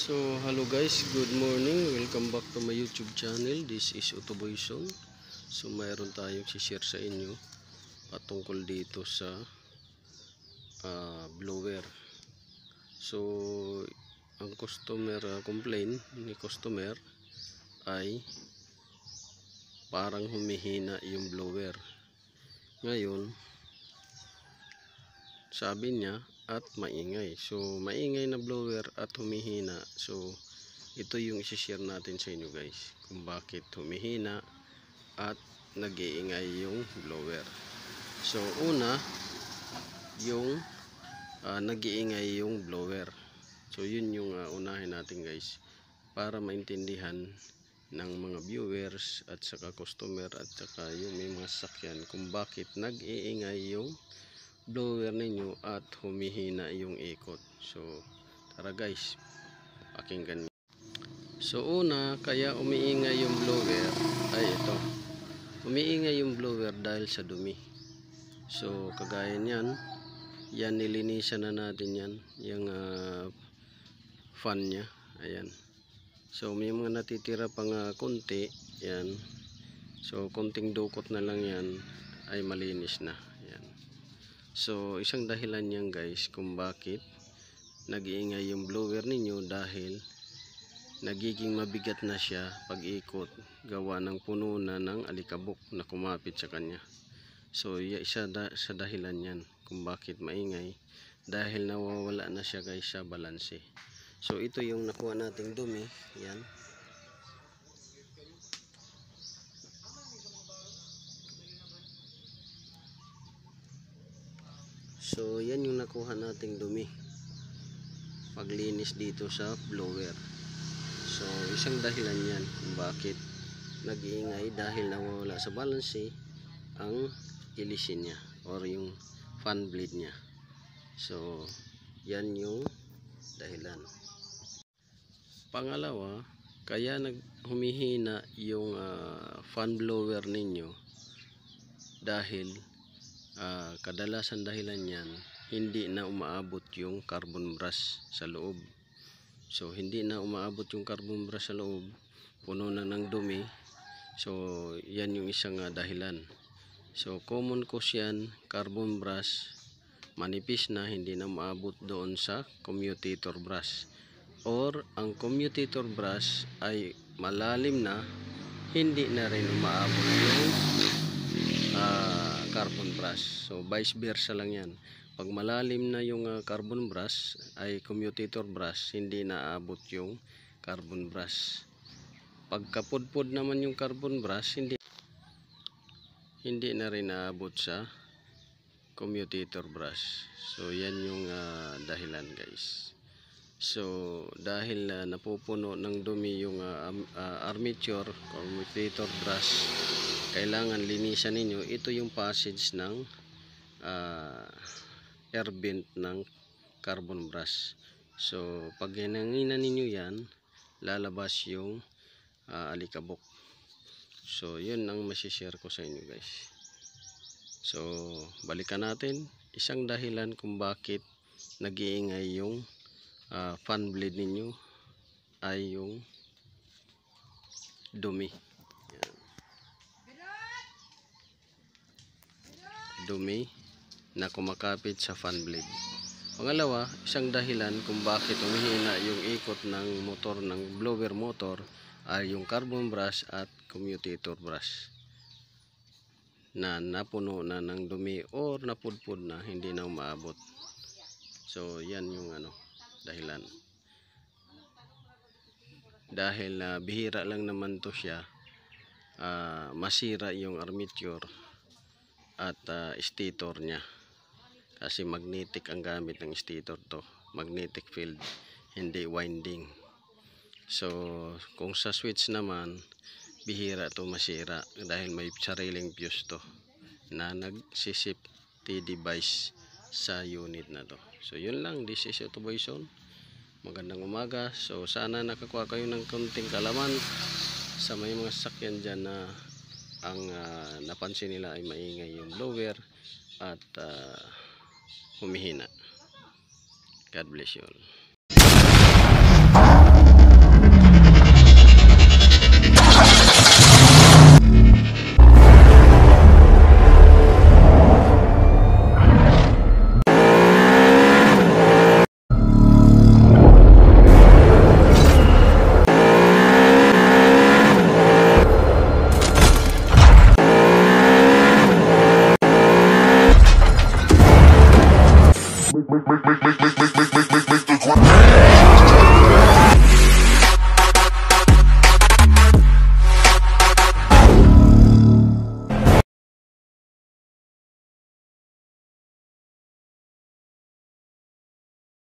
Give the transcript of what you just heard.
So hello guys, good morning, welcome back to my YouTube channel. This is Autoboyson. So mayroon tayong share sa inyo patungkol dito sa blower. So ang customer complaint ni customer ay parang humihina yung blower. Ngayon sabi niya at maingay. So maingay na blower at humihina. So ito yung i-share natin sa inyo guys, kung bakit humihina at nag-iingay yung blower. So una, yung nag-iingay yung blower. So yun yung unahin natin guys, para maintindihan ng mga viewers at saka customer at saka yung may mga sasakyan kung bakit nag-iingay yung blower ninyo at humihina yung ikot. So tara guys, pakinggan niyo. So una, kaya umiingay yung blower ay ito. Umiingay yung blower dahil sa dumi. So kagaya niyan, yan nilinisan na natin yan, yung fan nya. Ayan. So may mga natitira pang konti, yan. So konting dukot na lang yan ay malinis na. Ayan. So isang dahilan yan guys kung bakit nag-iingay yung blower ninyo, dahil nagiging mabigat na siya pag ikot gawa ng puno na ng alikabok na kumapit sa kanya. So isa sa dahilan yan kung bakit maingay, dahil nawawala na siya guys sa balanse. So ito yung nakuha nating dumi, yan. So yan yung nakuha nating dumi paglinis dito sa blower. So isang dahilan yan kung bakit nag-iingay, dahil nawawala sa balanse ang ilisin niya or yung fan blade niya. So yan yung dahilan. Pangalawa, kaya humihina yung fan blower ninyo dahil kadalasan dahilan yan, hindi na umaabot yung carbon brush sa loob. So hindi na umaabot yung carbon brush sa loob, puno na ng dumi. So yan yung isang dahilan. So common cause yan, carbon brush manipis na, hindi na umaabot doon sa commutator brush, or ang commutator brush ay malalim na, hindi na rin umaabot yung carbon brush. So vice versa lang yan. Pag malalim na yung carbon brush ay commutator brush, hindi naaabot yung carbon brush. Pag kapudpod naman yung carbon brush, hindi na rin naabot sa commutator brush. So yan yung dahilan guys. So dahil napupuno ng dumi yung armature, commutator brush, kailangan linisan ninyo. Ito yung passage ng air vent ng carbon brush. So pag hinanginan ninyo yan, lalabas yung alikabok. So yun ang masishare ko sa inyo guys. So balikan natin, isang dahilan kung bakit nag-iingay yung fan blade ninyo ay yung dumi. Yan. Dumi na kumakapit sa fan blade. Pangalawa, isang dahilan kung bakit humihina yung ikot ng motor, ng blower motor, ay yung carbon brush at commutator brush na napuno na ng dumi or napudpud na, hindi na umaabot. So yan yung dahilan. Dahil bihira lang naman to siya masira yung armature at stator nya, kasi magnetic ang gamit ng stator to, magnetic field, hindi winding. So kung sa switch naman, bihira to masira dahil may sariling fuse to na nag-safety device sa unit na to. So yun lang, this is Autoboyson. Magandang umaga. So sana nakakuha kayo ng konting kalaman sa may mga sasakyan dyan na ang napansin nila ay maingay yung blower at humihina. God bless you all.